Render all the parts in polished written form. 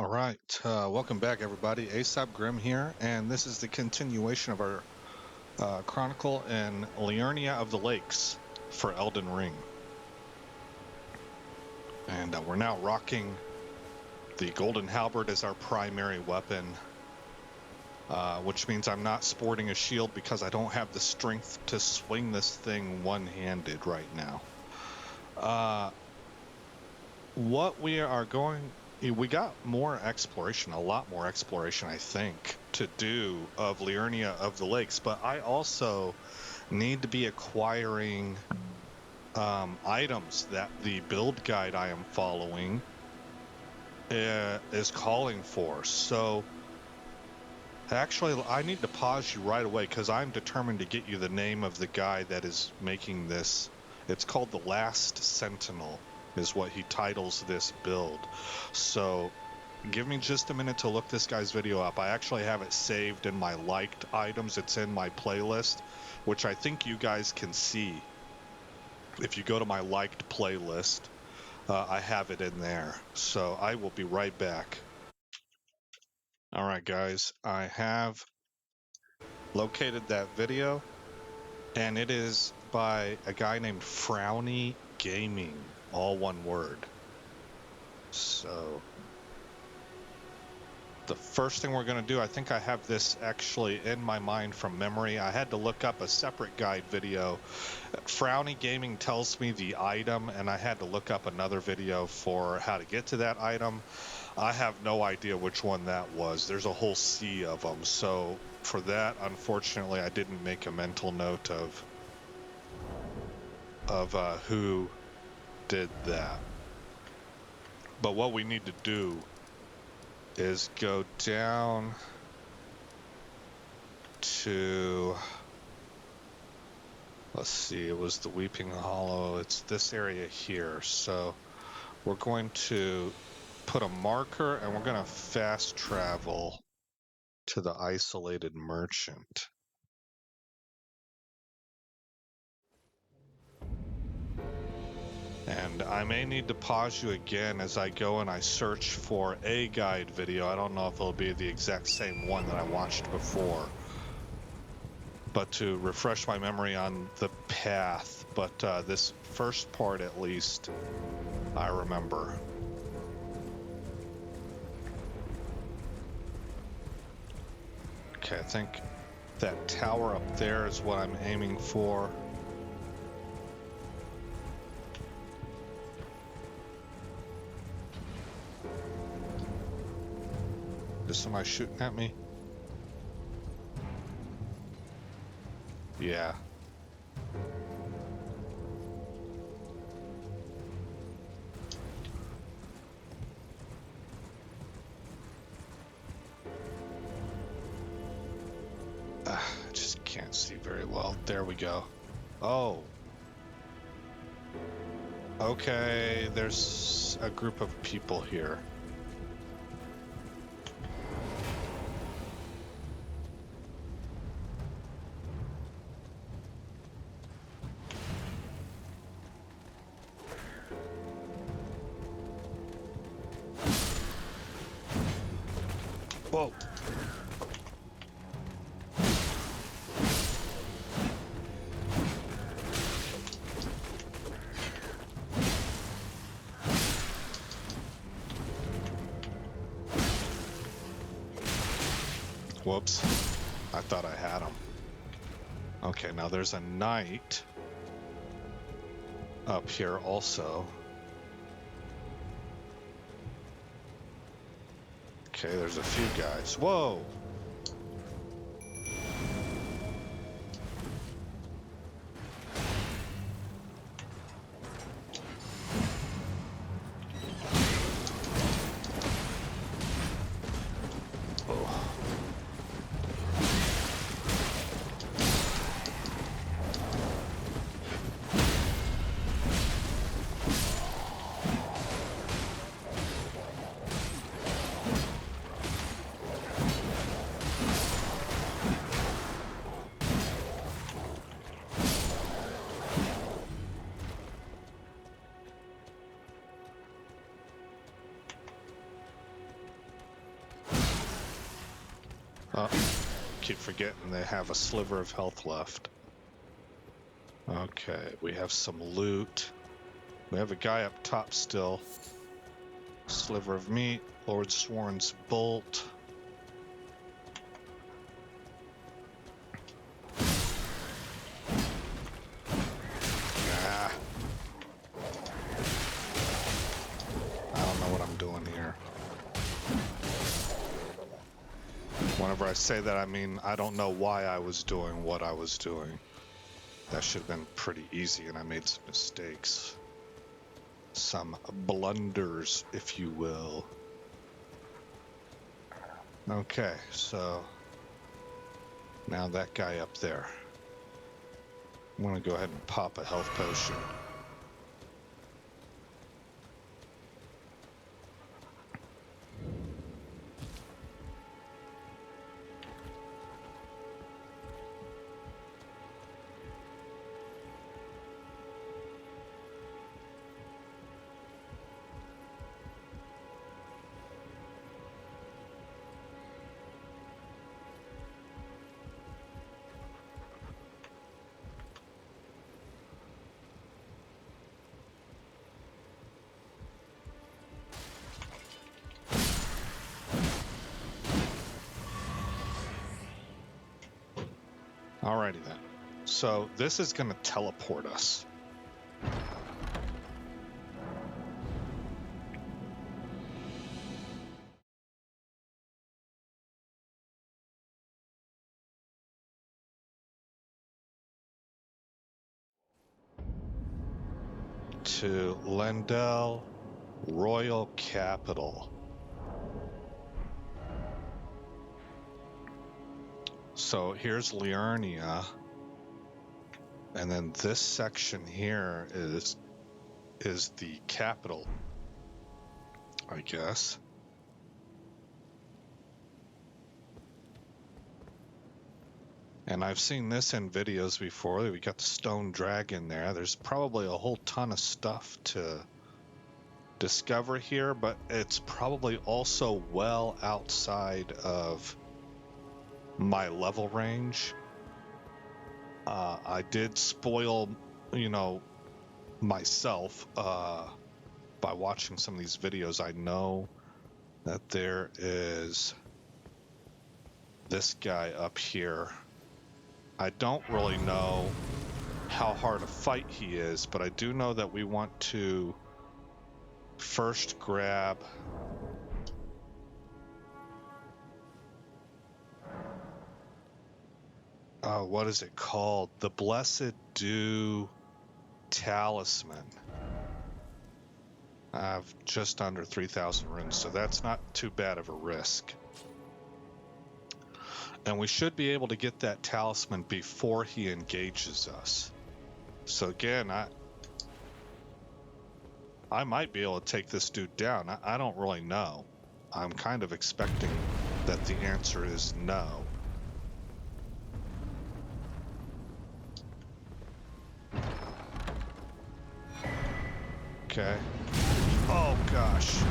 All right, welcome back, everybody. Aesop Grim here, and this is the continuation of our Chronicle in Liurnia of the Lakes for Elden Ring. And we're now rocking the Golden Halberd as our primary weapon, which means I'm not sporting a shield because I don't have the strength to swing this thing one-handed right now. What we are going... We got more exploration, a lot more exploration, I think, to do of Liurnia of the Lakes, but I also need to be acquiring items that the build guide I am following is calling for. So, actually, I need to pause you right away because I'm determined to get you the name of the guy that is making this. It's called The Last Sentinel, is what he titles this build. So give me just a minute to look this guy's video up. I actually have it saved in my liked items. It's in my playlist, which I think you guys can see. If you go to my liked playlist, I have it in there. So I will be right back. All right, guys, I have located that video, and it is by a guy named Frowny Gaming. All one word. So the first thing we're going to do, I think I have this actually in my mind from memory. I had to look up a separate guide video. Frowny Gaming tells me the item, and I had to look up another video for how to get to that item. I have no idea which one that was. There's a whole sea of them. So for that, unfortunately, I didn't make a mental note of who did that. But what we need to do is go down to, let's see, it was the Weeping Hollow. It's this area here. So we're going to put a marker and we're going to fast travel to the Isolated Merchant. And I may need to pause you again as I go and I search for a guide video. I don't know if it'll be the exact same one that I watched before, but to refresh my memory on the path. But this first part, at least, I remember. Okay, I think that tower up there is what I'm aiming for. Is somebody shooting at me? Yeah. I just can't see very well. There we go. Oh. Okay, there's a group of people here. Whoa. Whoops. I thought I had him. Okay, now there's a knight up here also. Okay, there's a few guys. Whoa! keep forgetting they have a sliver of health left. Okay, we have some loot. We have a guy up top still. Sliver of meat, Lord Sworn's bolt. Ah. I don't know what I'm doing here. Whenever I say that, I mean I don't know why I was doing what I was doing. That should have been pretty easy, and I made some mistakes. Some blunders, if you will. Okay, so now that guy up there. I'm gonna go ahead and pop a health potion. Alrighty then. So this is going to teleport us. To Lendel Royal Capital. So here's Liurnia. And then this section here is the capital, I guess. And I've seen this in videos before. We got the stone dragon there. There's probably a whole ton of stuff to discover here, but it's probably also well outside of my level range. I did spoil, myself by watching some of these videos. I know that there is this guy up here. I don't really know how hard a fight he is, but I do know that we want to first grab what is it called? The Blessed Dew Talisman. I have just under 3,000 runes, so that's not too bad of a risk. And we should be able to get that talisman before he engages us. So again, I might be able to take this dude down. I don't really know. I'm kind of expecting that the answer is no. Okay. Oh gosh.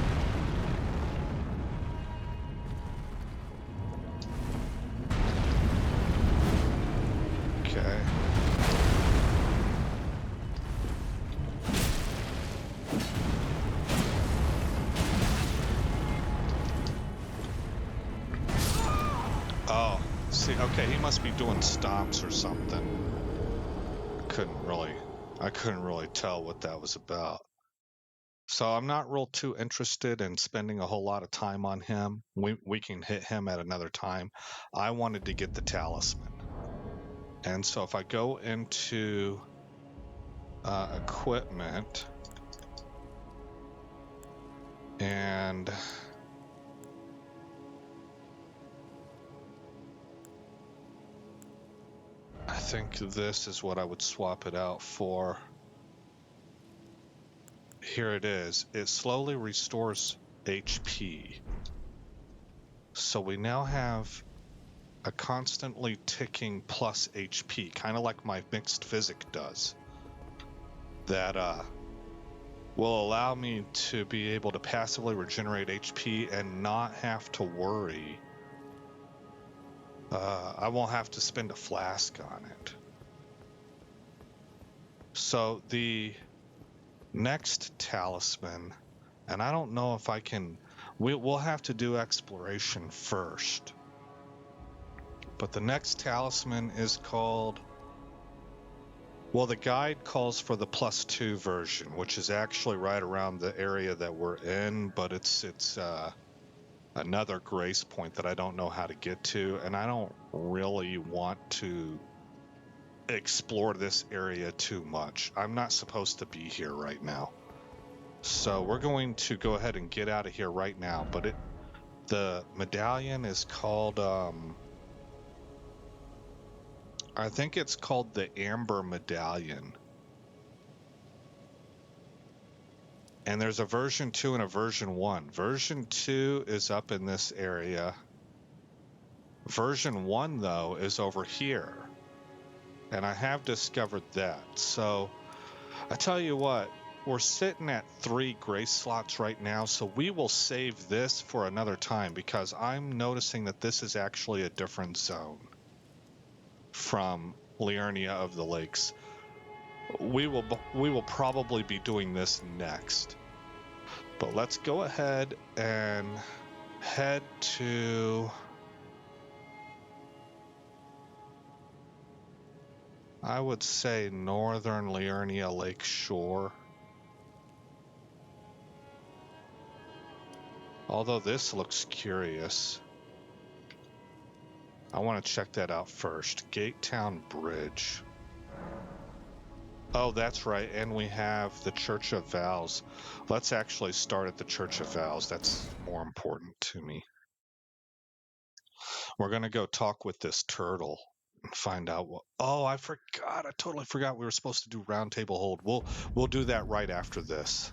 Okay. Oh, see, okay, he must be doing stomps or something. I couldn't really tell what that was about. So I'm not real too interested in spending a whole lot of time on him. We can hit him at another time. I wanted to get the talisman. And so if I go into equipment and I think this is what I would swap it out for. Here it is. It slowly restores HP. So we now have a constantly ticking plus HP, kind of like my mixed physic does. That will allow me to be able to passively regenerate HP and not have to worry I won't have to spend a flask on it. So the next talisman, and I don't know if I can, we'll have to do exploration first. But the next talisman is called, well, the guide calls for the +2 version, which is actually right around the area that we're in, but it's another grace point that I don't know how to get to, and I don't really want to explore this area too much. I'm not supposed to be here right now. So we're going to go ahead and get out of here right now, but the medallion is called I think it's called the Amber Medallion. And there's a version 2 and a version 1. Version 2 is up in this area. Version 1 though is over here. And I have discovered that. So I tell you what, we're sitting at 3 grace slots right now, so we will save this for another time because I'm noticing that this is actually a different zone from Liurnia of the Lakes. We will probably be doing this next. But let's go ahead and head to, I would say, northern Liurnia Lake Shore. Although this looks curious. I want to check that out first. Gatetown Bridge. Oh, that's right. And we have the Church of Vows. Let's actually start at the Church of Vows. That's more important to me. We're going to go talk with this turtle and find out what. Oh, I forgot. I totally forgot we were supposed to do round table hold. We'll do that right after this.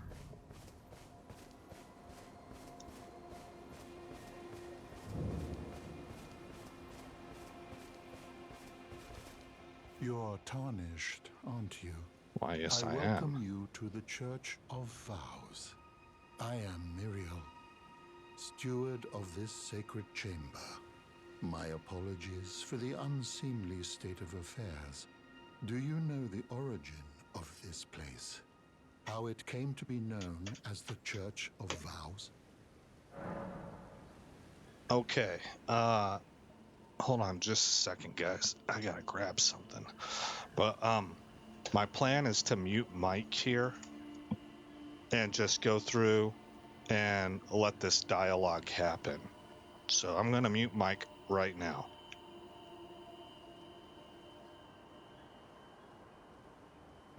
You're tarnished, aren't you? Why, yes, I welcome am. you to the Church of Vows. I am Muriel, steward of this sacred chamber. My apologies for the unseemly state of affairs. Do you know the origin of this place? How it came to be known as the Church of Vows? Okay. Hold on just a second, guys. I gotta grab something. But my plan is to mute Mike here and just go through and let this dialogue happen. So I'm gonna mute Mike right now.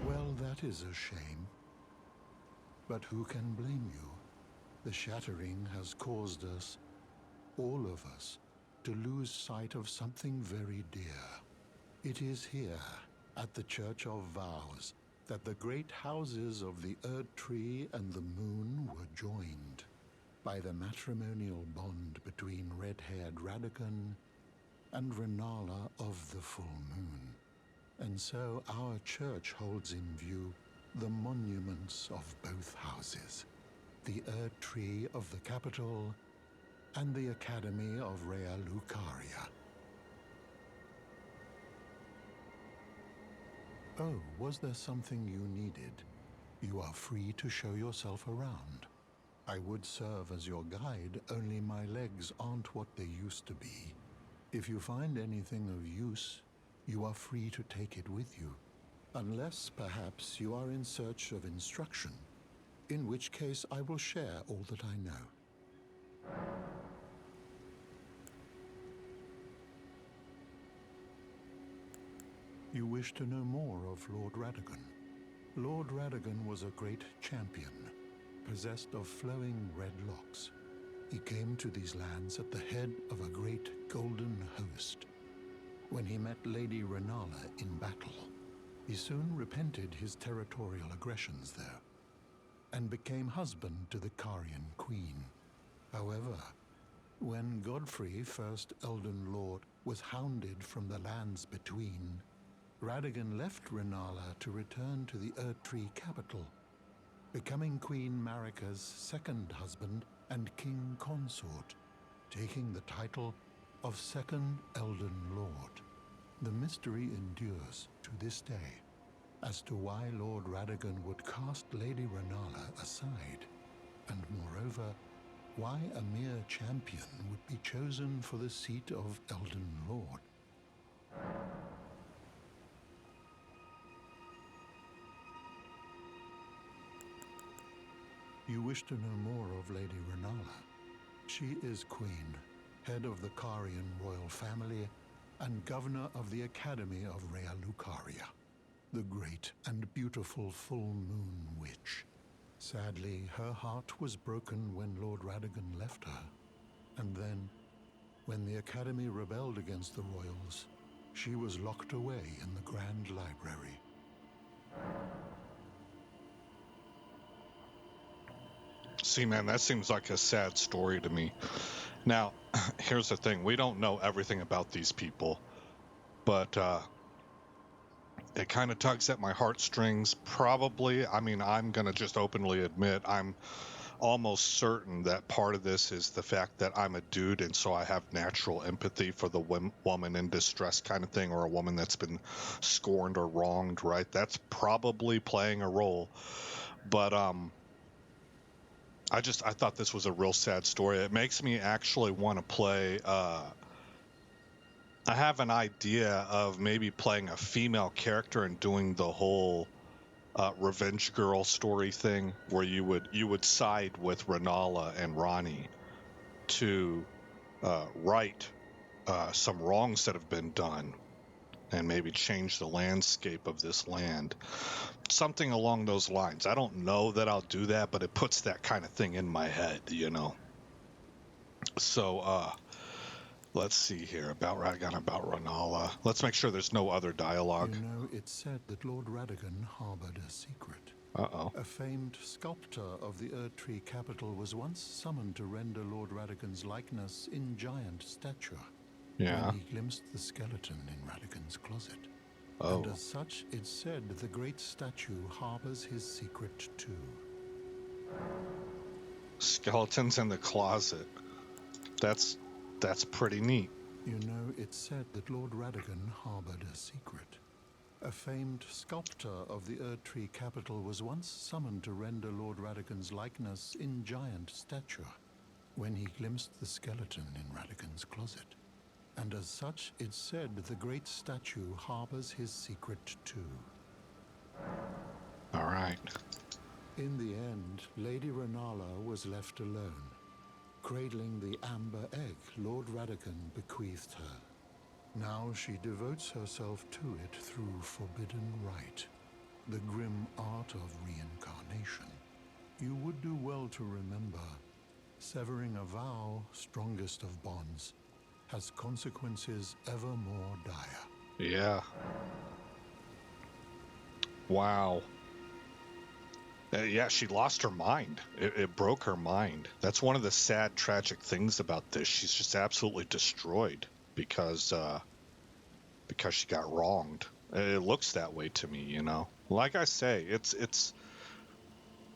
Well, that is a shame. But who can blame you? The shattering has caused us, all of us, to lose sight of something very dear. It is here, at the Church of Vows, that the great houses of the Erd Tree and the Moon were joined by the matrimonial bond between red-haired Radagon and Renala of the Full Moon. And so our church holds in view the monuments of both houses, the Erd Tree of the capital and the Academy of Rea Lucaria. Oh, was there something you needed? You are free to show yourself around. I would serve as your guide, only my legs aren't what they used to be. If you find anything of use, you are free to take it with you. Unless, perhaps, you are in search of instruction, in which case I will share all that I know. You wish to know more of Lord Radagon. Lord Radagon was a great champion, possessed of flowing red locks. He came to these lands at the head of a great golden host. When he met Lady Renala in battle, he soon repented his territorial aggressions there, and became husband to the Carian queen. However, when Godfrey, first Elden Lord, was hounded from the lands between, Radagon left Renala to return to the Erd Tree capital, becoming Queen Marika's second husband and king consort, taking the title of second Elden Lord. The mystery endures to this day as to why Lord Radagon would cast Lady Ronaldo aside, and moreover, why a mere champion would be chosen for the seat of Elden Lord. You wish to know more of Lady Ronaldo? She is Queen, head of the Carian royal family, and governor of the Academy of Rea Lucaria, the great and beautiful full moon witch. Sadly, her heart was broken when Lord Radagon left her, and then, when the Academy rebelled against the royals, she was locked away in the Grand Library. See, man, that seems like a sad story to me. Now, here's the thing. We don't know everything about these people, but it kind of tugs at my heartstrings. Probably, I mean, I'm going to just openly admit I'm almost certain that part of this is the fact that I'm a dude, and so I have natural empathy for the woman in distress kind of thing, or a woman that's been scorned or wronged, right? That's probably playing a role. But I thought this was a real sad story. It makes me actually want to play I have an idea of maybe playing a female character and doing the whole revenge girl story thing, where you would side with Renala and Ronnie to right some wrongs that have been done and maybe change the landscape of this land. Something along those lines. I don't know that I'll do that, but it puts that kind of thing in my head, you know. So let's see here about Radagon, about Renala. Let's make sure there's no other dialogue. You know, it's said that Lord Radagon harbored a secret. Uh-oh. A famed sculptor of the Erdtree capital was once summoned to render Lord Radagon's likeness in giant stature. Yeah. When he glimpsed the skeleton in Radagon's closet. Oh. And as such, it's said the great statue harbors his secret too. Skeletons in the closet. That's pretty neat. You know, it's said that Lord Radagon harbored a secret. A famed sculptor of the Erdtree capital was once summoned to render Lord Radagon's likeness in giant stature, when he glimpsed the skeleton in Radagon's closet. And as such, it's said the great statue harbors his secret too. All right. In the end, Lady Ronaldo was left alone, cradling the amber egg Lord Radagon bequeathed her. Now she devotes herself to it through forbidden rite, the grim art of reincarnation. You would do well to remember, severing a vow, strongest of bonds, has consequences ever more dire. Yeah. Wow. Yeah, she lost her mind. It broke her mind. That's one of the sad, tragic things about this. She's just absolutely destroyed because she got wronged. It looks that way to me, you know. Like I say,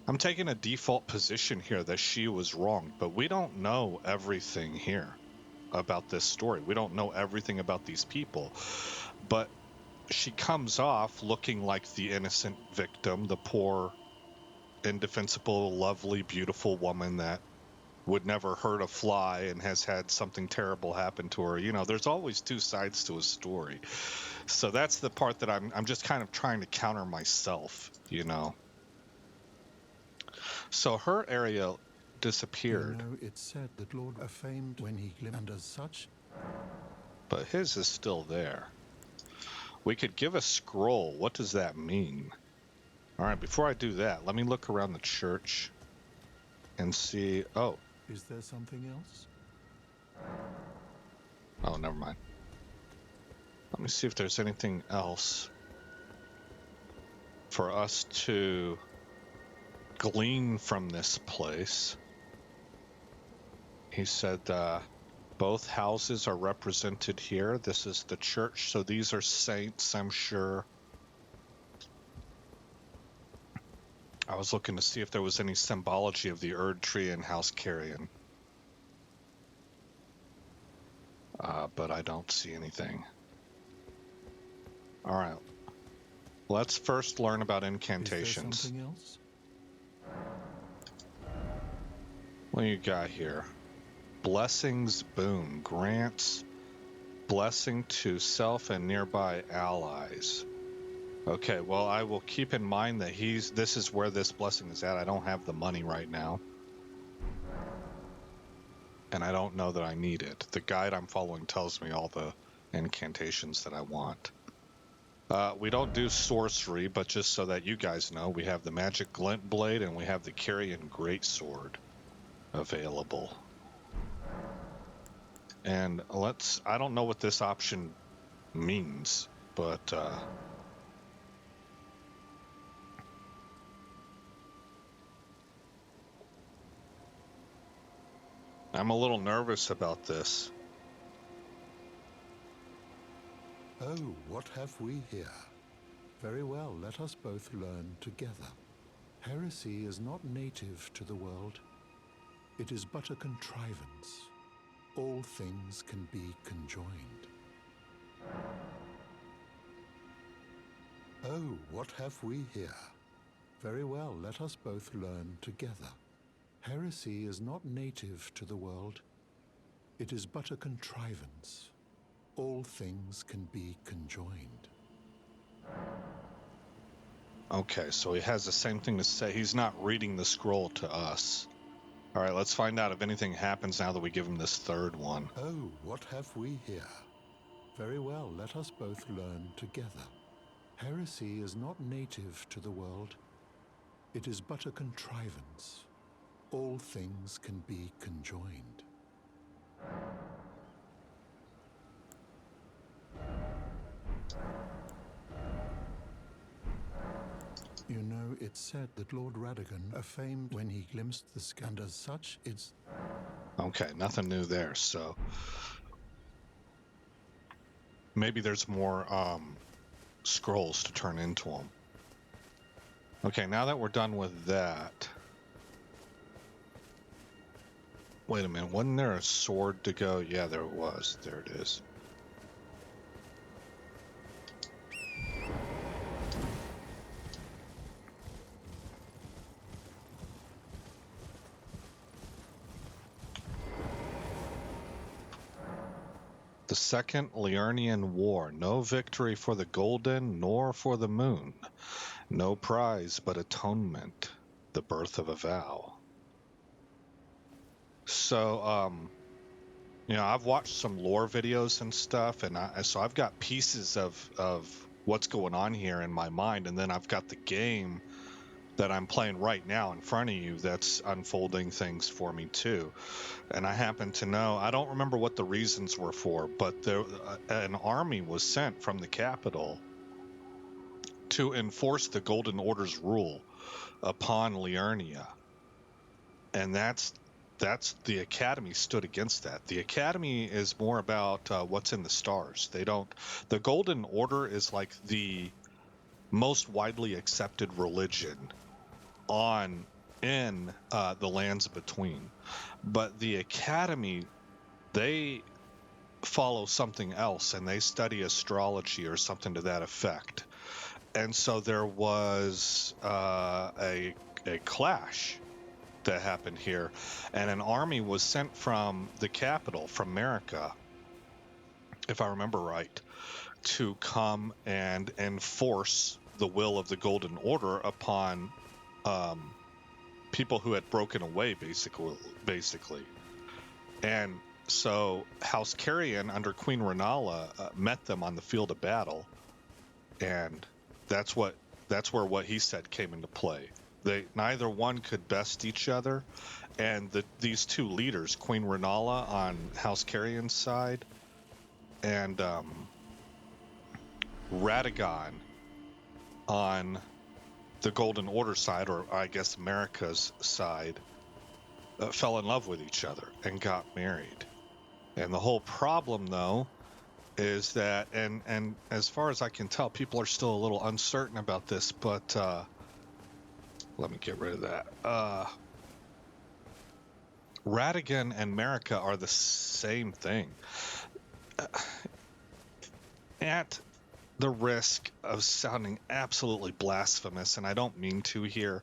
I'm taking a default position here that she was wronged, but we don't know everything here about this story. We don't know everything about these people, but she comes off looking like the innocent victim, the poor, indefensible, lovely, beautiful woman that would never hurt a fly and has had something terrible happen to her. You know, there's always two sides to a story. So that's the part that I'm just kind of trying to counter myself, you know. So her area disappeared. You know, it's said that Lord famed when he glimpsed, and as such. But his is still there. We could give a scroll. What does that mean? All right, before I do that, let me look around the church and see. Oh. Is there something else? Oh, never mind. Let me see if there's anything else for us to glean from this place. He said both houses are represented here. This is the church, so these are saints, I'm sure. I was looking to see if there was any symbology of the Erdtree in House Carrion. but I don't see anything. All right. Let's first learn about incantations. Is there something else? What do you got here? Blessings boon grants blessing to self and nearby allies. Okay, well, I will keep in mind that this is where this blessing is at. I don't have the money right now. And I don't know that I need it. The guide I'm following tells me all the incantations that I want. We don't do sorcery, but just so that you guys know, we have the Magic Glint Blade and we have the Carrion Greatsword available. And I don't know what this option means, but I'm a little nervous about this. Oh, what have we here? Very well, let us both learn together. Heresy is not native to the world. It is but a contrivance. All things can be conjoined. Oh, what have we here? Very well, let us both learn together. Heresy is not native to the world. It is but a contrivance. All things can be conjoined. Okay, so he has the same thing to say. He's not reading the scroll to us. All right, let's find out if anything happens now that we give him this third one. Oh, what have we here? Very well, let us both learn together. Heresy is not native to the world. It is but a contrivance. All things can be conjoined. You know, it's said that Lord Radagon affamed when he glimpsed the sky, and as such, it's... Okay, nothing new there, so... Maybe there's more scrolls to turn into them. Okay, now that we're done with that... Wait a minute, wasn't there a sword to go? Yeah, there it was. There it is. The Second Liurnian War. No victory for the Golden, nor for the Moon. No prize but atonement. The birth of a vow. So, you know, I've watched some lore videos and stuff, and so I've got pieces of what's going on here in my mind, and then I've got the game that I'm playing right now in front of you that's unfolding things for me too. And I happen to know, I don't remember what the reasons were for, but an army was sent from the capital to enforce the Golden Order's rule upon Liurnia. And that's the Academy stood against that. The Academy is more about what's in the stars. The Golden Order is like the most widely accepted religion in the lands between, but the Academy, they follow something else, and they study astrology or something to that effect. And so there was a clash that happened here, and an army was sent from the capital, from America, if I remember right, to come and enforce the will of the Golden Order upon people who had broken away, basically. And so House Carrion under Queen Ronaldo met them on the field of battle, and that's where what he said came into play. Neither one could best each other, and these two leaders, Queen Ronaldo on House Carrion's side, and Radagon on the Golden Order side, or I guess America's side, fell in love with each other and got married. And the whole problem, though, is that, and as far as I can tell, people are still a little uncertain about this, but let me get rid of that. Radagon and America are the same thing. at the risk of sounding absolutely blasphemous, and I don't mean to here,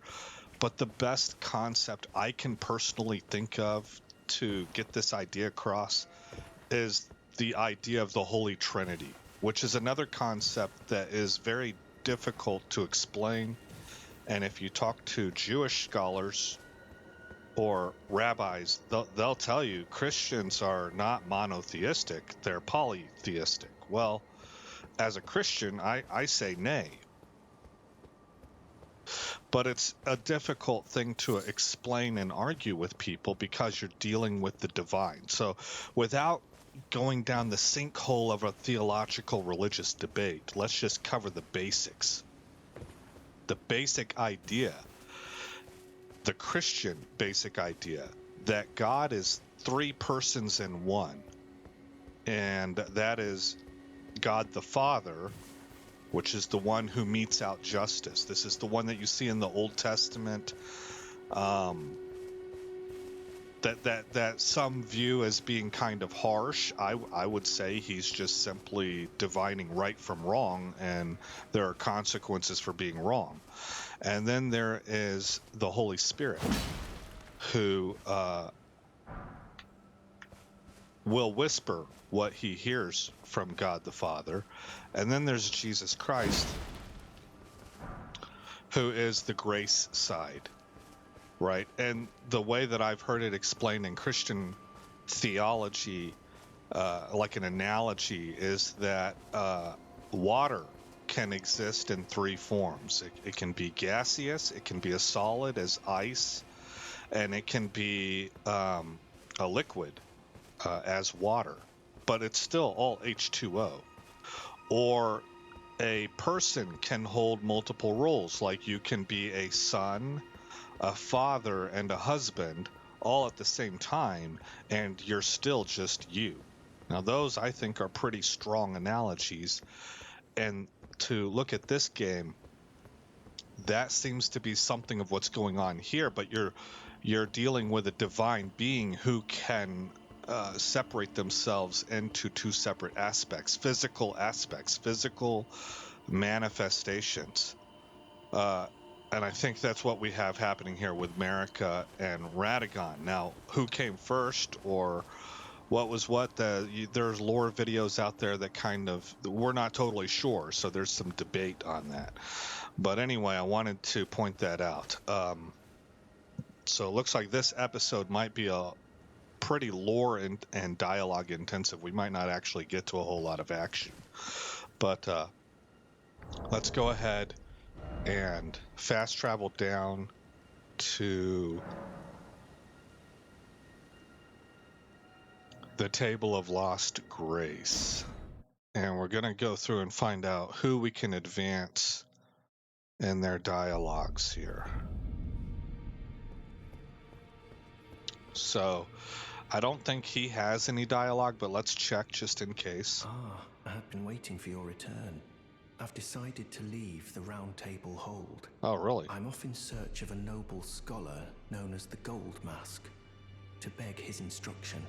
but the best concept I can personally think of to get this idea across is the idea of the Holy Trinity, which is another concept that is very difficult to explain. And if you talk to Jewish scholars or rabbis, they'll tell you Christians are not monotheistic, they're polytheistic. Well, as a Christian, I say nay. But it's a difficult thing to explain and argue with people because you're dealing with the divine. So without going down the sinkhole of a theological religious debate, let's just cover the basics. The basic idea, the Christian basic idea, that God is three persons in one. And that is God the Father, which is the one who metes out justice. This is the one that you see in the Old Testament, that some view as being kind of harsh. I would say he's just simply divining right from wrong, and there are consequences for being wrong. And then there is the Holy Spirit, who will whisper what he hears from God the Father. And then there's Jesus Christ, who is the grace side, right? And the way that I've heard it explained in Christian theology, like an analogy, is that water can exist in three forms. It can be gaseous, it can be a solid as ice, and it can be a liquid as water, but it's still all H2O. Or a person can hold multiple roles, like you can be a son, a father, and a husband all at the same time, and you're still just you. Now, those I think are pretty strong analogies. And to look at this game, that seems to be something of what's going on here, but you're dealing with a divine being who can separate themselves into two separate aspects, physical manifestations. And I think that's what we have happening here with Marika and Radagon. Now, who came first, or what was what? There's lore videos out there that kind of, we're not totally sure, so there's some debate on that. But anyway, I wanted to point that out. So it looks like this episode might be a pretty lore and dialogue intensive. We might not actually get to a whole lot of action. But let's go ahead and fast travel down to the Table of Lost Grace. And we're going to go through and find out who we can advance in their dialogues here. So I don't think he has any dialogue, but let's check just in case. I have been waiting for your return. I've decided to leave the Round Table Hold. Oh, really? I'm off in search of a noble scholar known as the Gold Mask, to beg his instruction.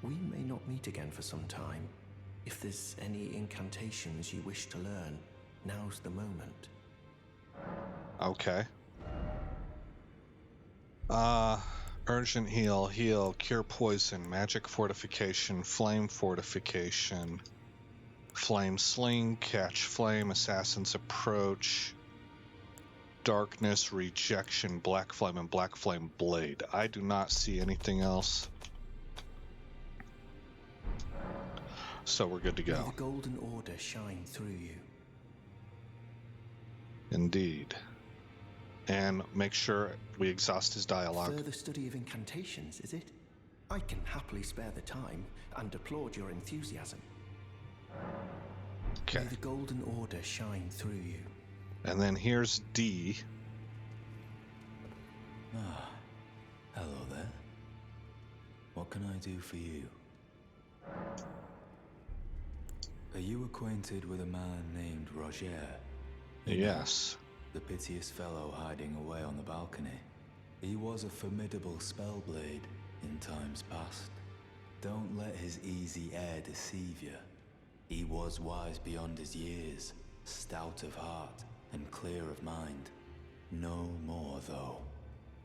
We may not meet again for some time. If there's any incantations you wish to learn, now's the moment. Okay. Urgent heal, cure poison, magic fortification, flame fortification, flame sling, catch flame, assassin's approach, darkness, rejection, black flame, and black flame blade. I do not see anything else. So we're good to go. May the Golden Order shine through you. Indeed. And make sure we exhaust his dialogue. Further study of incantations, is it? I can happily spare the time and applaud your enthusiasm. Okay. May the Golden Order shine through you. And then here's D. Hello there. What can I do for you? Are you acquainted with a man named Roger? Yes. The piteous fellow hiding away on the balcony. He was a formidable spellblade in times past. Don't let his easy air deceive you. He was wise beyond his years, stout of heart and clear of mind. No more, though.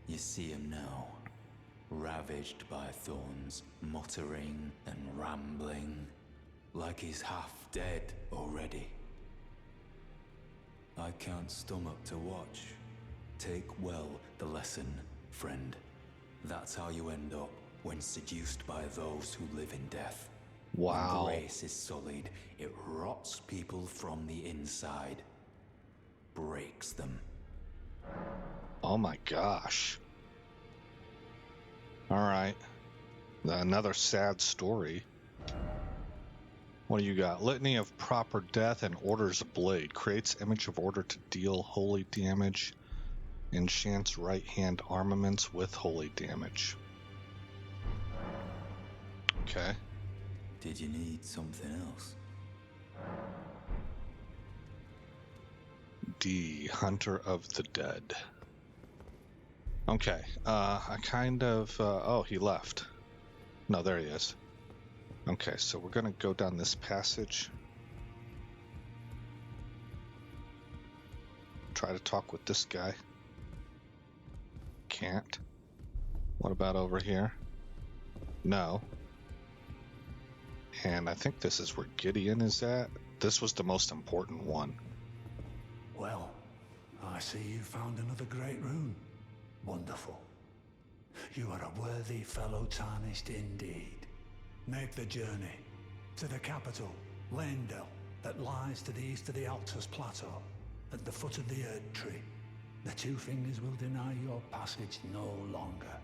You see him now, ravaged by thorns, muttering and rambling, like he's half dead already. I can't stomach to watch. Take well the lesson, friend. That's how you end up when seduced by those who live in death. Wow. When grace is sullied, it rots people from the inside. Breaks them. Oh my gosh. Alright. Another sad story. What do you got? Litany of proper death and orders a blade. Creates image of order to deal holy damage. Enchants right hand armaments with holy damage. Okay. Did you need something else? D. Hunter of the Dead. Okay. I kind of... oh, he left. No, there he is. Okay, so we're going to go down this passage. Try to talk with this guy. Can't. What about over here? No. And I think this is where Gideon is at. This was the most important one. Well, I see you found another great rune. Wonderful. You are a worthy fellow tarnished indeed. Make the journey to the capital, Leyndell, that lies to the east of the Altus Plateau, at the foot of the Erd Tree. The Two Fingers will deny your passage no longer.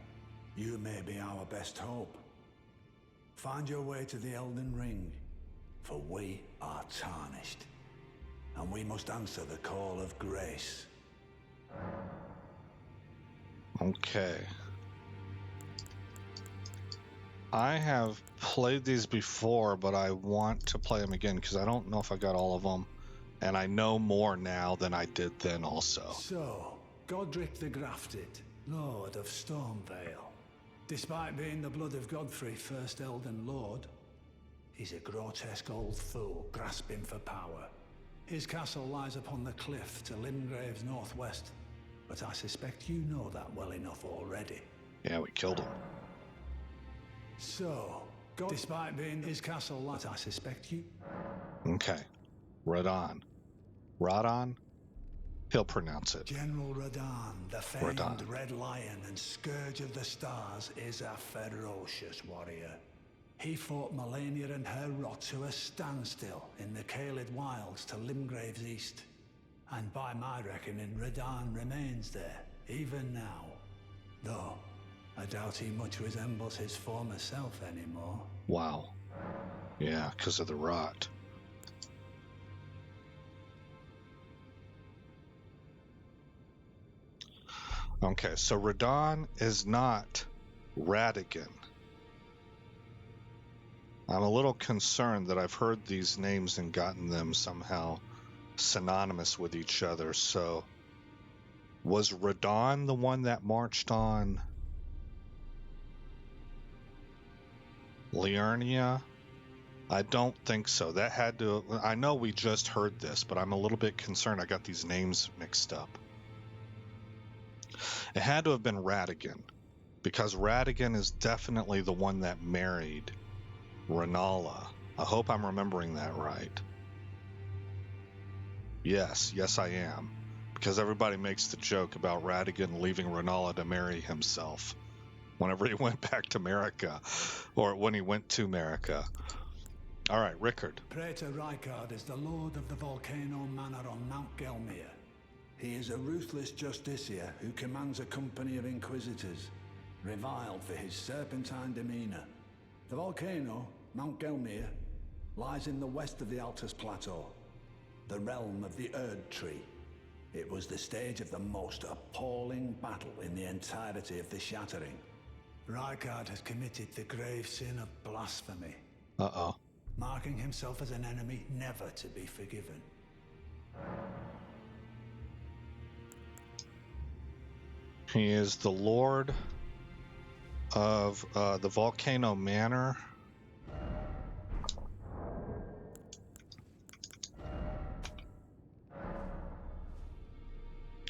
You may be our best hope. Find your way to the Elden Ring, for we are tarnished, and we must answer the call of grace. Okay. I have played these before, but I want to play them again because I don't know if I got all of them. And I know more now than I did then also. So, Godric the Grafted, Lord of Stormvale. Despite being the blood of Godfrey, first Elden Lord, he's a grotesque old fool grasping for power. His castle lies upon the cliff to Limgrave's northwest, but I suspect you know that well enough already. Yeah, we killed him. So, despite being his castle lies, I suspect you... Okay. Radon. Radon? He'll pronounce it. General Radon, the famed Red Lion and Scourge of the Stars, is a ferocious warrior. He fought Melania and her rot to a standstill in the Caelid Wilds to Limgrave's east. And by my reckoning, Radon remains there, even now. Though, I doubt he much resembles his former self anymore. Wow. Yeah, because of the rot. Okay, so Radon is not Radigan. I'm a little concerned that I've heard these names and gotten them somehow synonymous with each other. So, was Radon the one that marched on Liurnia? I don't think so. That had to... I know we just heard this, but I'm a little bit concerned I got these names mixed up. It had to have been Radigan, because Radigan is definitely the one that married Ronaldo. I hope I'm remembering that right. Yes, I am. Because everybody makes the joke about Radigan leaving Ronaldo to marry himself whenever he went back to America, or when he went to America. All right, Rickard. Praetor Rykard is the lord of the Volcano Manor on Mount Gelmir. He is a ruthless justiciar who commands a company of inquisitors, reviled for his serpentine demeanor. The volcano, Mount Gelmir, lies in the west of the Altus Plateau, the realm of the Erd Tree. It was the stage of the most appalling battle in the entirety of the Shattering. Rykard has committed the grave sin of blasphemy. Uh-oh. Marking himself as an enemy never to be forgiven. He is the lord of the Volcano Manor.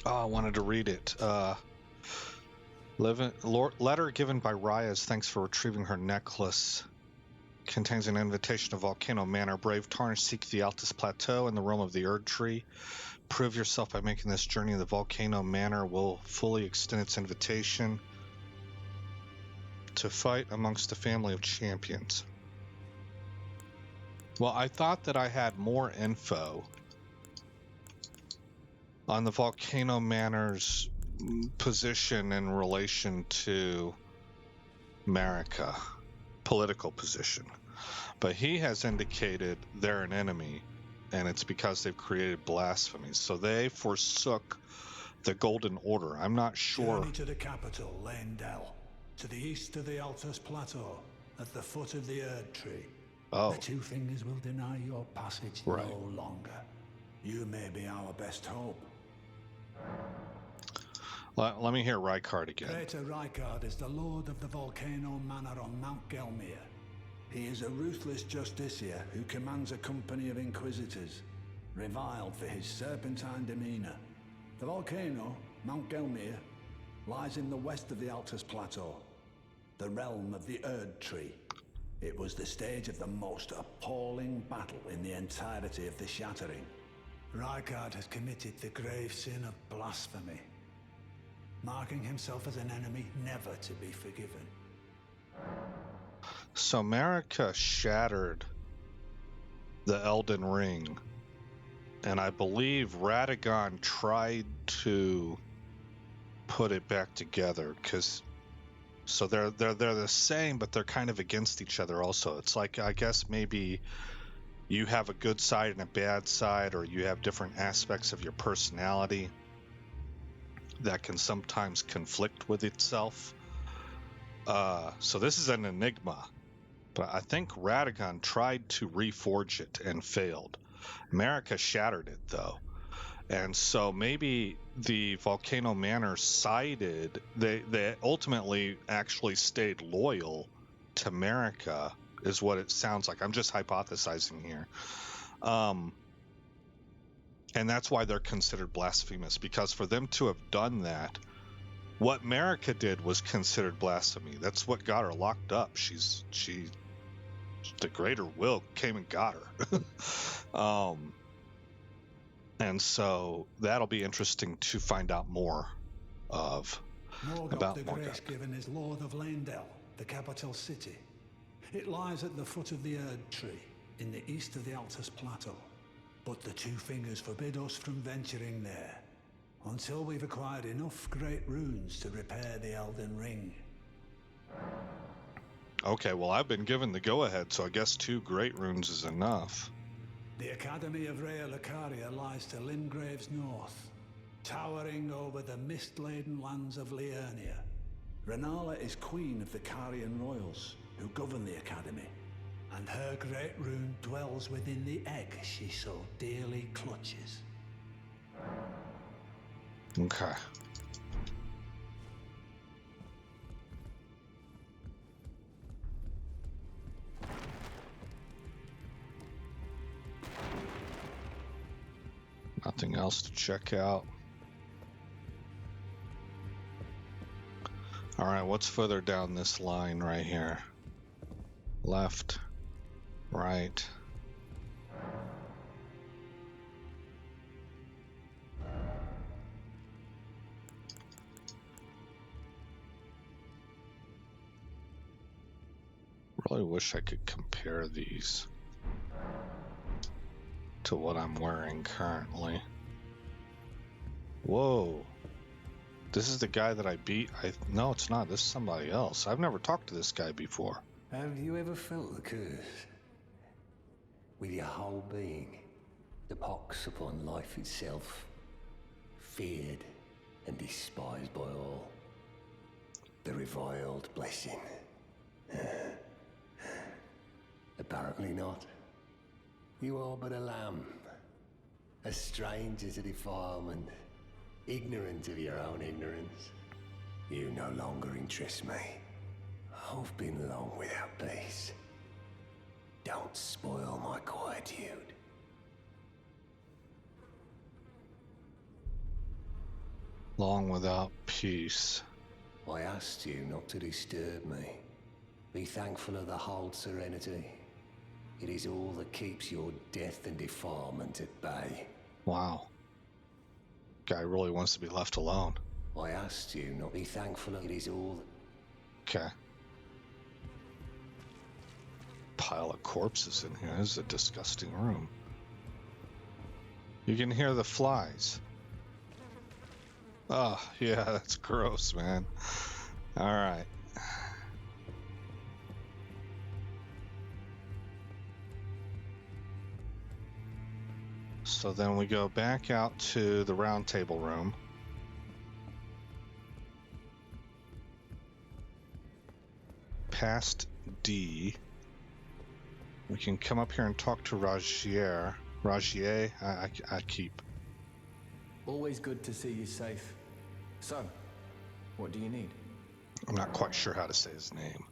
Oh, I wanted to read it. Letter given by Rya's thanks for retrieving her necklace. Contains an invitation to Volcano Manor. Brave Tarnish, seek the Altus Plateau and the realm of the Erd Tree. Prove yourself by making this journey. The Volcano Manor will fully extend its invitation to fight amongst the family of champions. Well, I thought that I had more info on the Volcano Manor's position in relation to America, political position. But he has indicated they're an enemy, and it's because they've created blasphemies. So they forsook the Golden Order. I'm not sure. Journey to the capital, Lendel, to the east of the Altus Plateau, at the foot of the Erd Tree. Oh. The Two Fingers will deny your passage Right. no longer. You may be our best hope. Let me hear Rykard again. Greater Rykard is the lord of the Volcano Manor on Mount Gelmir. He is a ruthless justiciar who commands a company of inquisitors, reviled for his serpentine demeanor. The volcano, Mount Gelmir, lies in the west of the Altus Plateau, the realm of the Erd Tree. It was the stage of the most appalling battle in the entirety of the Shattering. Rykard has committed the grave sin of blasphemy, marking himself as an enemy never to be forgiven. So America shattered the Elden Ring, and I believe Radagon tried to put it back together, because so they're the same, but they're kind of against each other also. It's like, I guess maybe you have a good side and a bad side, or you have different aspects of your personality that can sometimes conflict with itself. So this is an enigma, but I think Radagon tried to reforge it and failed. America shattered it, though. And so maybe the Volcano Manor sided, they ultimately actually stayed loyal to America, is what it sounds like. I'm just hypothesizing here. And that's why they're considered blasphemous, because for them to have done that, what America did was considered blasphemy. That's what got her locked up. The greater will came and got her. And so that'll be interesting to find out more of. Morgoth the Grace given is Lord of Lendel, the capital city. It lies at the foot of the Erd Tree, in the east of the Altus Plateau. But the Two Fingers forbid us from venturing there, until we've acquired enough great runes to repair the Elden Ring. Okay, well, I've been given the go-ahead, so I guess 2 great runes is enough. The Academy of Rea Lucaria lies to Limgrave's north, towering over the mist-laden lands of Liurnia. Renala is queen of the Carian royals, who govern the Academy, and her great rune dwells within the egg she so dearly clutches. Okay. Nothing else to check out. All right, what's further down this line right here? Left, right. Really wish I could compare these to what I'm wearing currently. Whoa. This is the guy that I beat? No, it's not. This is somebody else. I've never talked to this guy before. Have you ever felt the curse? With your whole being, the pox upon life itself, feared and despised by all. The reviled blessing. Apparently not. You are but a lamb, a stranger to defilement, ignorant of your own ignorance. You no longer interest me. I've been long without peace. Don't spoil my quietude. Long without peace. I asked you not to disturb me. Be thankful of the Holy Serenity. It is all that keeps your death and defilement at bay. Wow. Guy really wants to be left alone. I asked you not to be thankful of it is all that... Okay. Pile of corpses in here. This is a disgusting room. You can hear the flies. Oh, yeah, that's gross, man. All right. So then we go back out to the round table room. Past D. We can come up here and talk to Ragier. Ragier, I keep. Always good to see you safe. So, what do you need? I'm not quite sure how to say his name.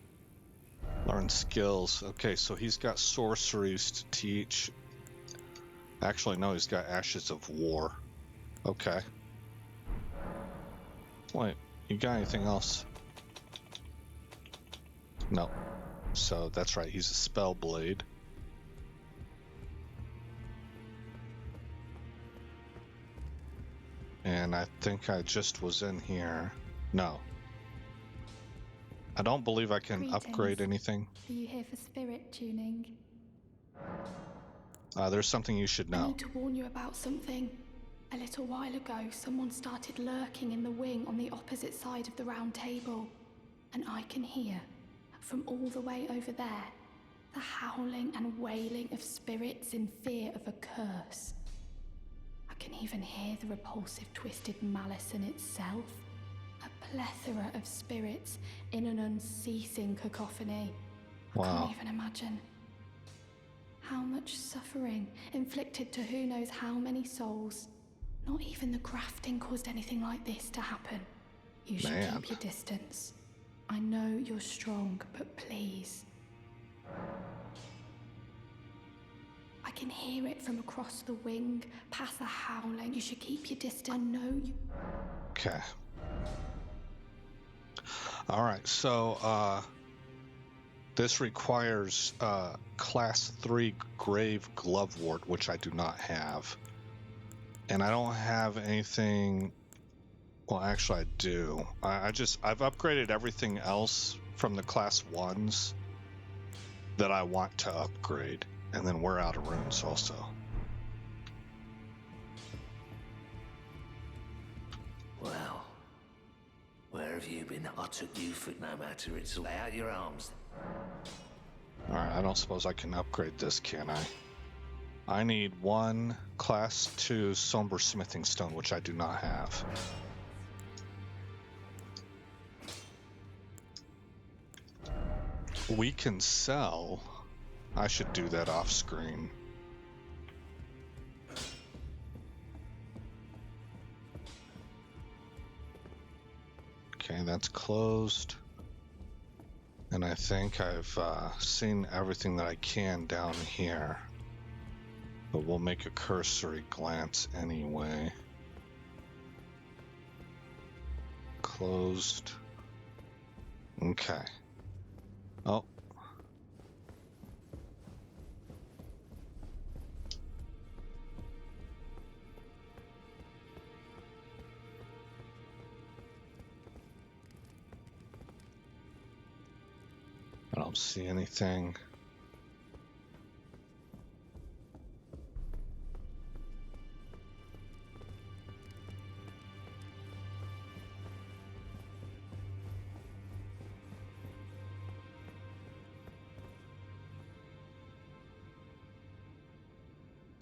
Learn skills. Okay, so he's got sorceries to teach. Actually, no, he's got Ashes of War. Okay. Wait, you got anything else? No. So that's right, he's a spell blade. And I think I just was in here. No. I don't believe I can upgrade anything. Are you here for spirit tuning? There's something you should I know. need to warn you about something. A little while ago, someone started lurking in the wing on the opposite side of the round table. And I can hear, from all the way over there, the howling and wailing of spirits in fear of a curse. I can even hear the repulsive twisted malice in itself. A plethora of spirits in an unceasing cacophony. Wow. I can't even imagine. How much suffering inflicted to who knows how many souls. Not even the grafting caused anything like this to happen. You should keep your distance. I know you're strong, but please. I can hear it from across the wing, past the howling. You should keep your distance. I know you... Okay. Alright, so, this requires, Class 3 Grave Glovewort, which I do not have. And I don't have anything... Well, actually I do. I've upgraded everything else from the Class 1s that I want to upgrade. And then we're out of runes also. Well, where have you been? I took you for no matter. It's lay out your arms. Alright, I don't suppose I can upgrade this, can I? I need one Class 2 Somber Smithing Stone, which I do not have. We can sell. I should do that off screen. Okay, that's closed. And I think I've seen everything that I can down here. But we'll make a cursory glance anyway. Closed. Okay. Oh. I don't see anything.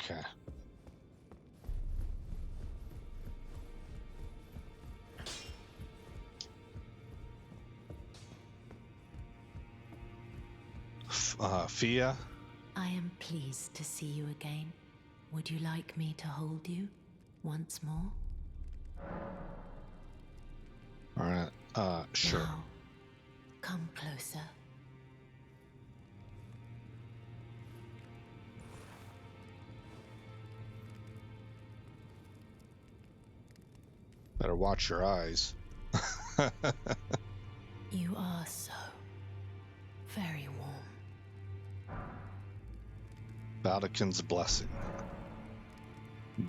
Okay. Fia? I am pleased to see you again. Would you like me to hold you once more? Alright, sure. Now, come closer. Better watch your eyes. You are so very warm. Vatican's blessing.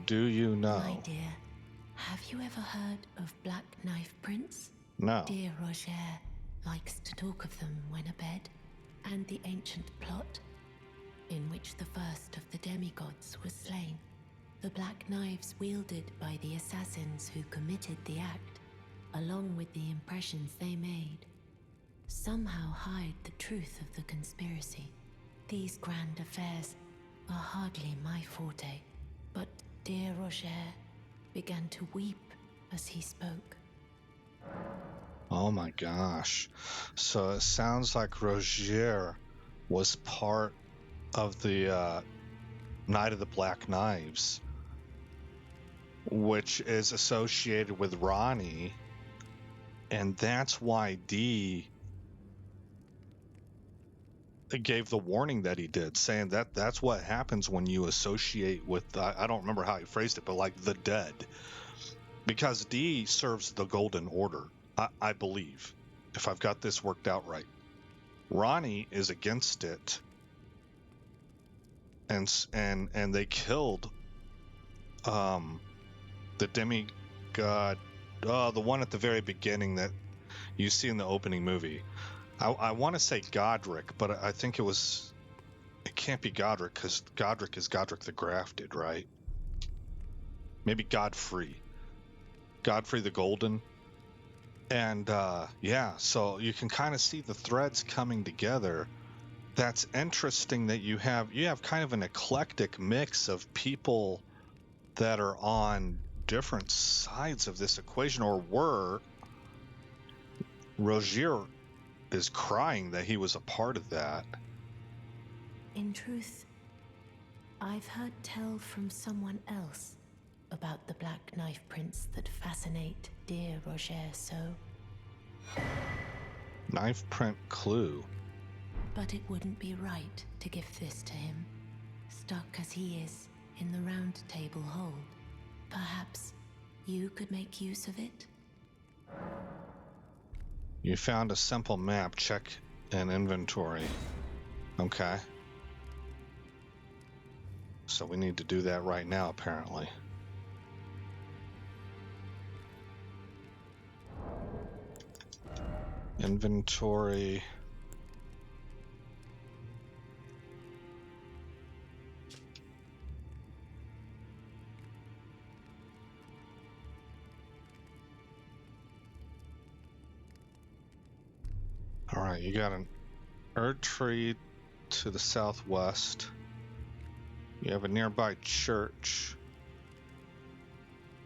Do you know? My dear, have you ever heard of Black Knife Prince? No. Dear Roger likes to talk of them when abed, and the ancient plot in which the first of the demigods was slain. The black knives wielded by the assassins who committed the act, along with the impressions they made, somehow hide the truth of the conspiracy. These grand affairs are hardly my forte, but dear Roger began to weep as he spoke. Oh my gosh. So it sounds like Roger was part of the Night of the Black Knives, which is associated with Ronnie, and that's why Dee gave the warning that he did, saying that that's what happens when you associate with, I don't remember how he phrased it, but like the dead, because Dee serves the Golden Order, I believe, if I've got this worked out right. Ronnie is against it, and they killed the demigod, the one at the very beginning that you see in the opening movie. I want to say Godric, but I think it can't be Godric, because Godric is Godric the Grafted, right? Maybe Godfrey the Golden. And yeah, so you can kind of see the threads coming together. That's interesting that you have kind of an eclectic mix of people that are on different sides of this equation, or were. Roger is crying that he was a part of that. In truth, I've heard tell from someone else about the Black Knife Prince that fascinate dear Roger so. Knife print clue. But it wouldn't be right to give this to him, stuck as he is in the round table hold. Perhaps you could make use of it? You found a simple map. Check in inventory. Okay. So we need to do that right now, apparently. Inventory. All right, you got an Erd tree to the southwest. You have a nearby church.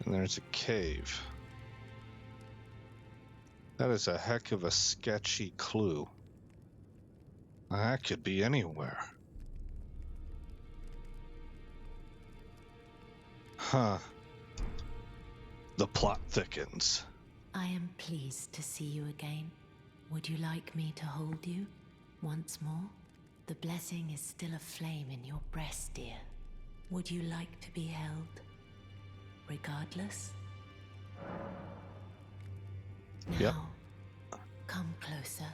And there's a cave. That is a heck of a sketchy clue. That could be anywhere. Huh. The plot thickens. I am pleased to see you again. Would you like me to hold you once more? The blessing is still aflame in your breast, dear. Would you like to be held, regardless? Now, yep. Come closer.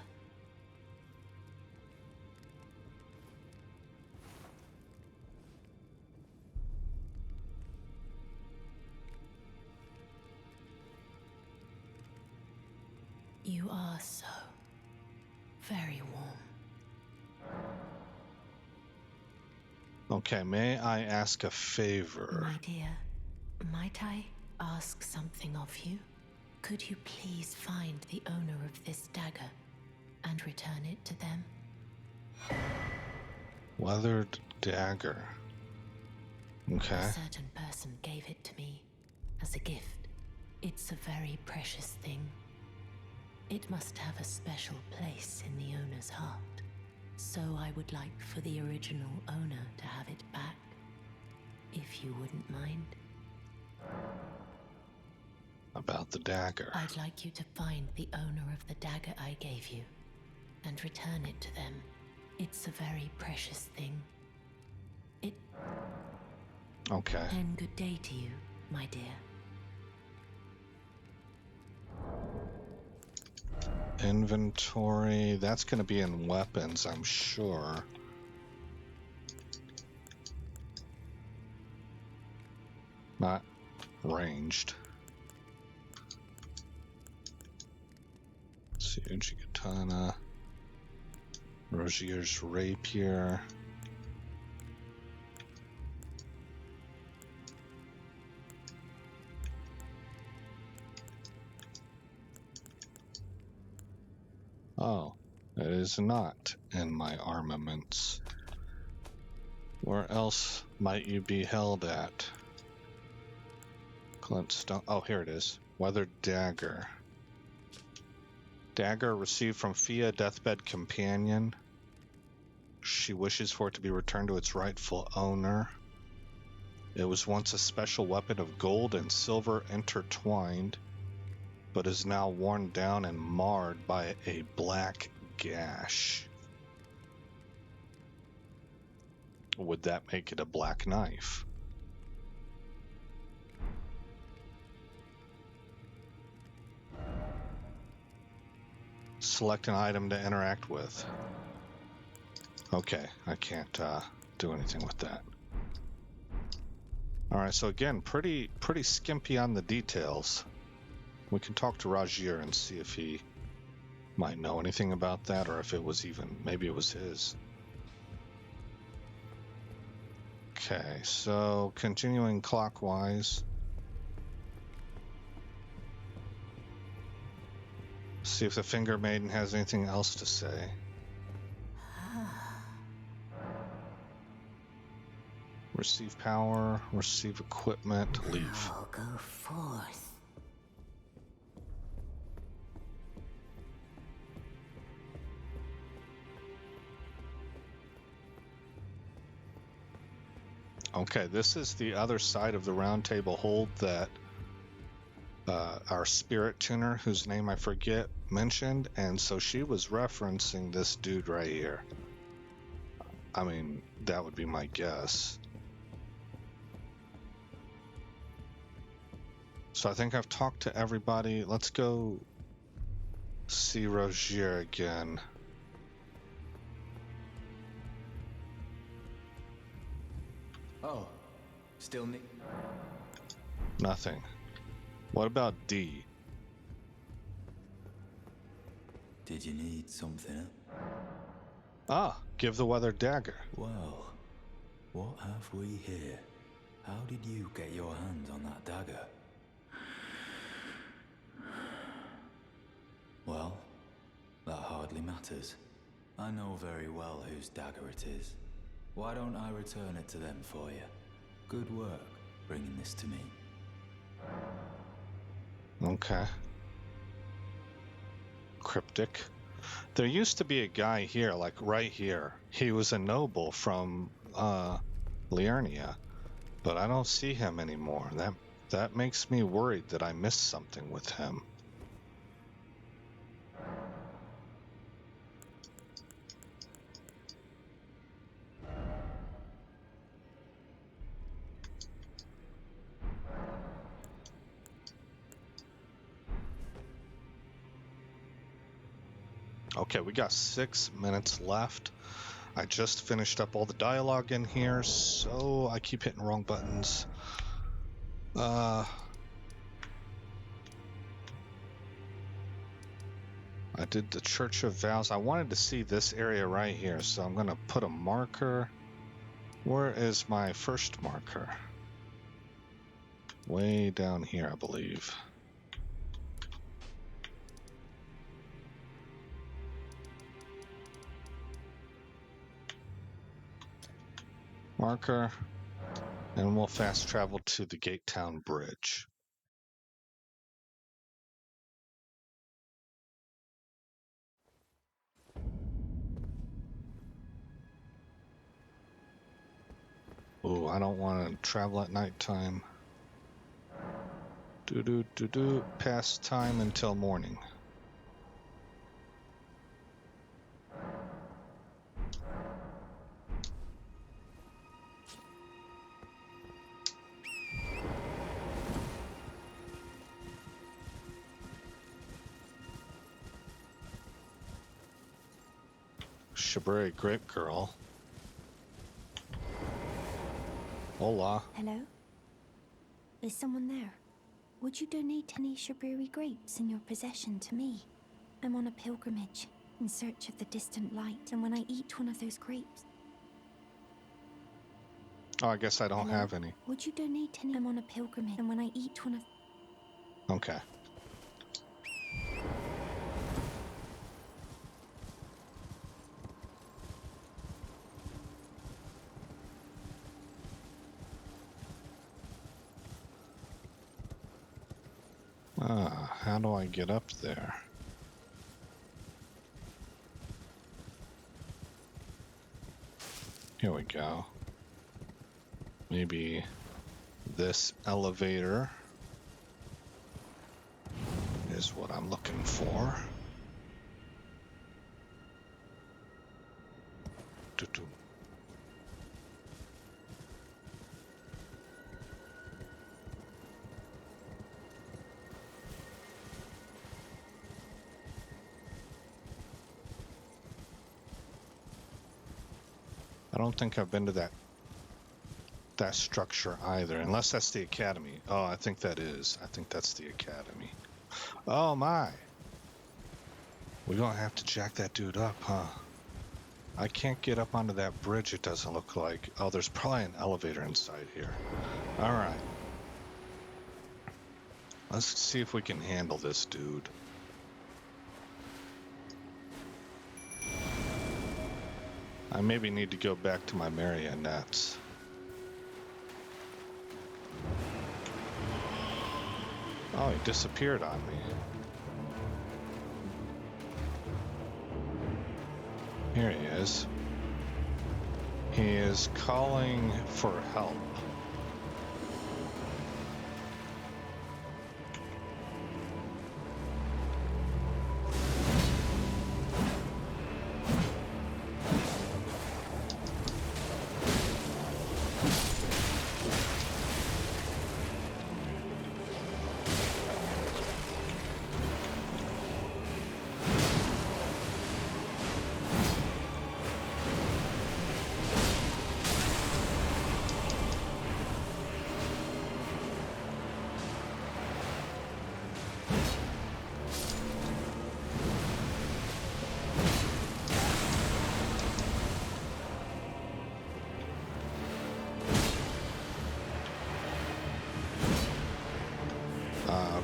You are so very warm. Okay, may I ask a favor? My dear, might I ask something of you? Could you please find the owner of this dagger and return it to them? Weathered dagger. Okay. A certain person gave it to me as a gift. It's a very precious thing. It must have a special place in the owner's heart. So I would like for the original owner to have it back, if you wouldn't mind. About the dagger. I'd like you to find the owner of the dagger I gave you and return it to them. It's a very precious thing. Okay. And good day to you, my dear. Inventory. That's going to be in weapons, I'm sure. Not ranged. Siege Katana. Rogier's Rapier. Oh, it is not in my armaments. Where else might you be held at? Glintstone. Oh, here it is. Weathered Dagger. Dagger received from Fia, Deathbed Companion. She wishes for it to be returned to its rightful owner. It was once a special weapon of gold and silver intertwined, but is now worn down and marred by a black gash. Would that make it a black knife? Select an item to interact with. Okay, I can't do anything with that. Alright, so again, pretty skimpy on the details. We can talk to Rogier and see if he might know anything about that, or if it was even, maybe it was his. Okay, so continuing clockwise. See if the Finger Maiden has anything else to say. Receive power, receive equipment, leave. I'll go forth. Okay, this is the other side of the round table hold that our spirit tuner, whose name I forget, mentioned, and so she was referencing this dude right here. I mean, that would be my guess. So I think I've talked to everybody. Let's go see Rogier again. Oh, still need... Nothing. What about D? Did you need something? Ah, give the weather dagger. Well, what have we here? How did you get your hands on that dagger? Well, that hardly matters. I know very well whose dagger it is. Why don't I return it to them for you? Good work bringing this to me. Okay. Cryptic. There used to be a guy here, like right here. He was a noble from Liurnia, but I don't see him anymore. That makes me worried that I missed something with him. Okay, we got 6 minutes left. I just finished up all the dialogue in here, so I keep hitting wrong buttons. I did the Church of Vows. I wanted to see this area right here, so I'm going to put a marker. Where is my first marker? Way down here, I believe. Marker, and we'll fast travel to the Gate Town Bridge. Ooh, I don't want to travel at nighttime. Past time until morning. Shaburi Grape Girl. Hola. Hello? Is someone there? Would you donate any Shaburi grapes in your possession to me? I'm on a pilgrimage, in search of the distant light, and when I eat one of those grapes... Oh, I guess I don't Hello? have any. Would you donate any? I'm on a pilgrimage, and when I eat one of... Okay. How do I get up there? Here we go. Maybe this elevator is what I'm looking for. Doo-doo. I don't think I've been to that structure either, unless that's the academy. Oh, I think that is. I think that's the academy. Oh my. We're gonna have to jack that dude up, huh? I can't get up onto that bridge, it doesn't look like. Oh, there's probably an elevator inside here. Alright. Let's see if we can handle this dude. I maybe need to go back to my marionettes. Oh, he disappeared on me. Here he is. He is calling for help.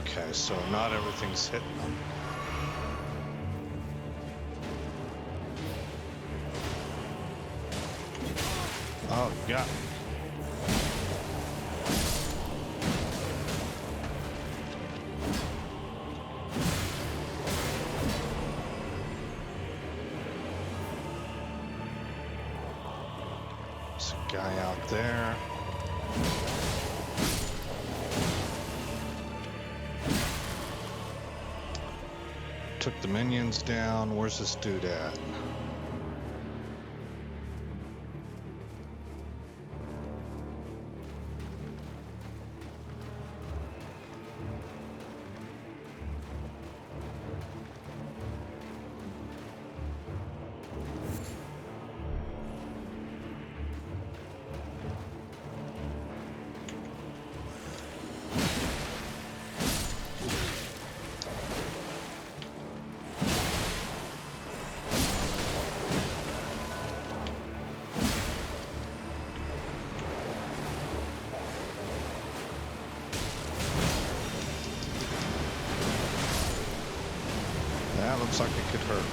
Okay, so not everything's hitting them. Oh, you got me. There's a guy out there. Took the minions down. Where's this dude at? That looks like it could hurt.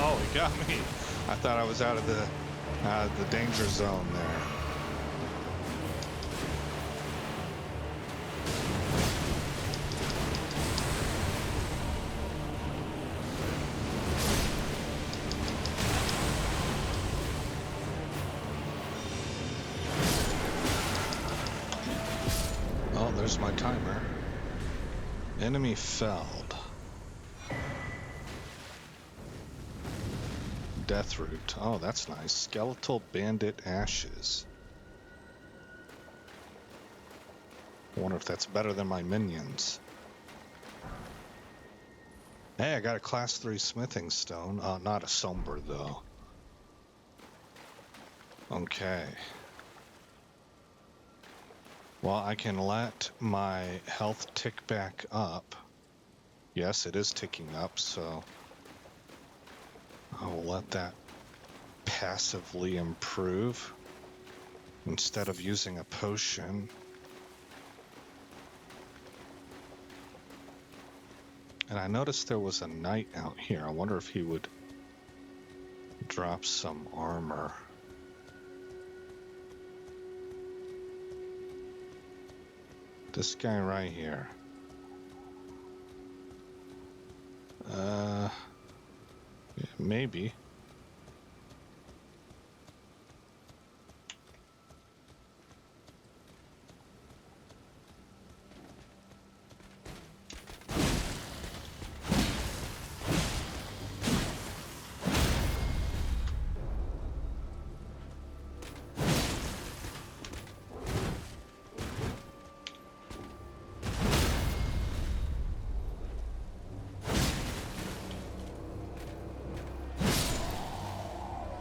Oh, he got me. I thought I was out of the danger zone there. there's my timer. Enemy felled. Death root. Oh, that's nice. Skeletal bandit ashes. I wonder if that's better than my minions. Hey, I got a class 3 smithing stone. Not a somber though. Okay. Well, I can let my health tick back up. Yes, it is ticking up, so I will let that passively improve instead of using a potion. And I noticed there was a knight out here. I wonder if he would drop some armor. This guy right here. Yeah, maybe.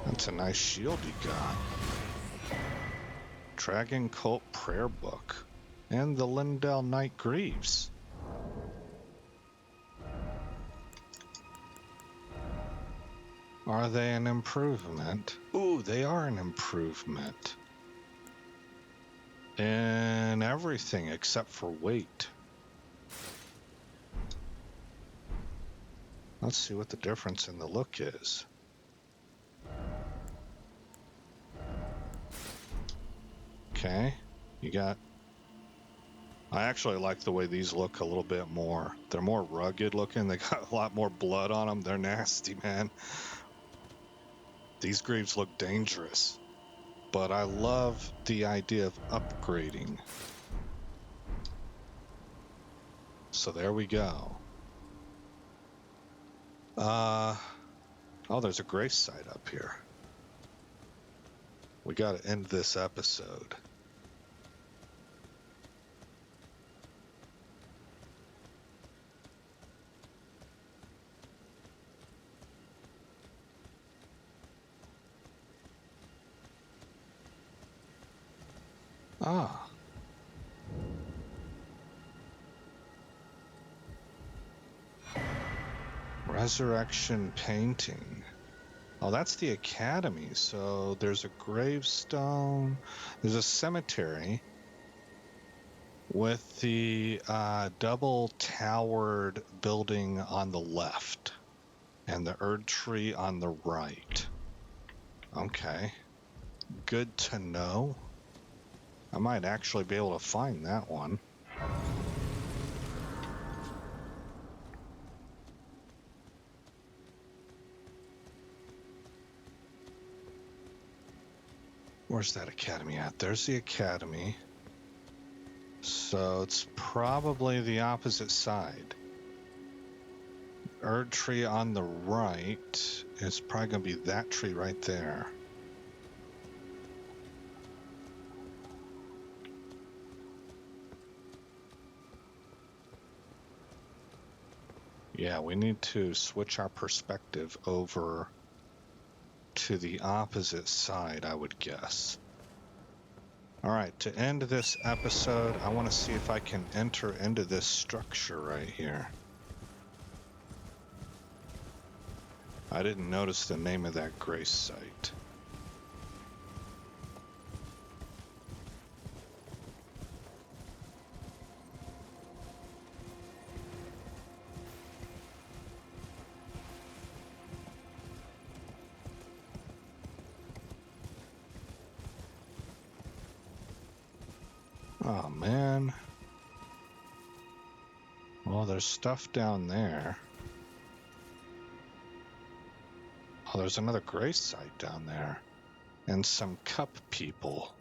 That's a nice shield you got. Dragon Cult Prayer Book. And the Lindell Knight Greaves. Are they an improvement? Ooh, they are an improvement. In everything except for weight. Let's see what the difference in the look is. Okay, you got... I actually like the way these look a little bit more. They're more rugged looking. They got a lot more blood on them. They're nasty, man. These greaves look dangerous. But I love the idea of upgrading. So there we go. Oh, there's a grace site up here. We got to end this episode. Ah. Resurrection painting. Oh, that's the academy. So there's a gravestone. There's a cemetery with the double towered building on the left and the Erd tree on the right. Okay. Good to know. I might actually be able to find that one. Where's that academy at? There's the academy. So it's probably the opposite side. Erd tree on the right is probably going to be that tree right there. Yeah, we need to switch our perspective over to the opposite side, I would guess. All right, to end this episode, I want to see if I can enter into this structure right here. I didn't notice the name of that grace site. Oh, man. Well, there's stuff down there. Oh, there's another grace site down there. And some cup people.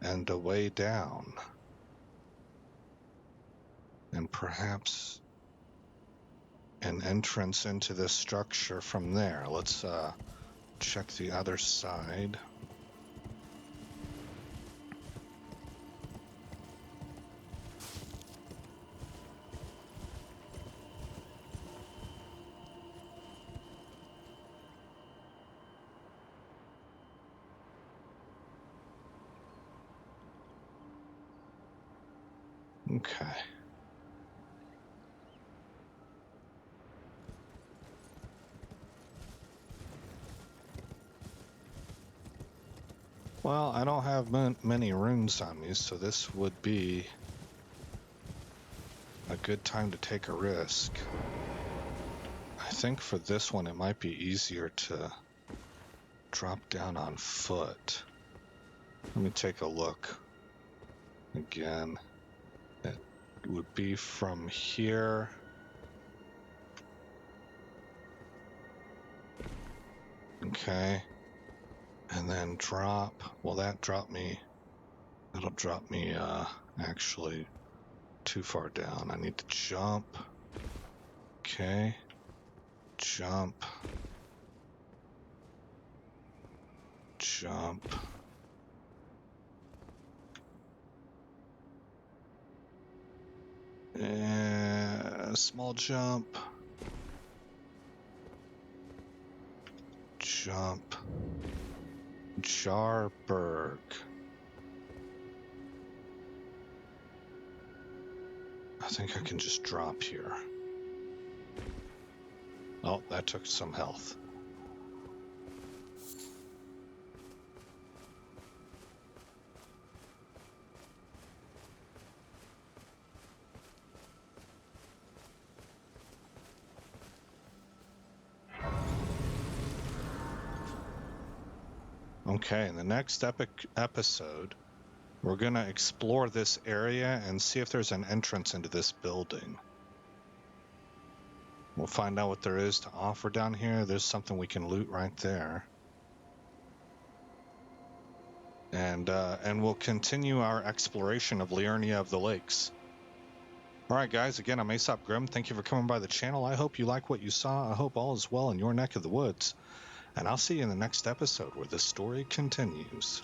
And a way down. And perhaps an entrance into this structure from there. Let's check the other side. Okay. Well, I don't have many runes on me, so this would be a good time to take a risk. I think for this one, it might be easier to drop down on foot. Let me take a look again. It would be from here. Okay. And then drop. Well, that'll drop me actually too far down. I need to jump. Okay. Jump. Jump. Small jump. Jump. Jarberg. I think I can just drop here. Oh, that took some health. Okay, in the next episode, we're going to explore this area and see if there's an entrance into this building. We'll find out what there is to offer down here. There's something we can loot right there. And we'll continue our exploration of Liurnia of the Lakes. All right, guys, again, I'm Aesop Grim. Thank you for coming by the channel. I hope you like what you saw. I hope all is well in your neck of the woods. And I'll see you in the next episode where the story continues.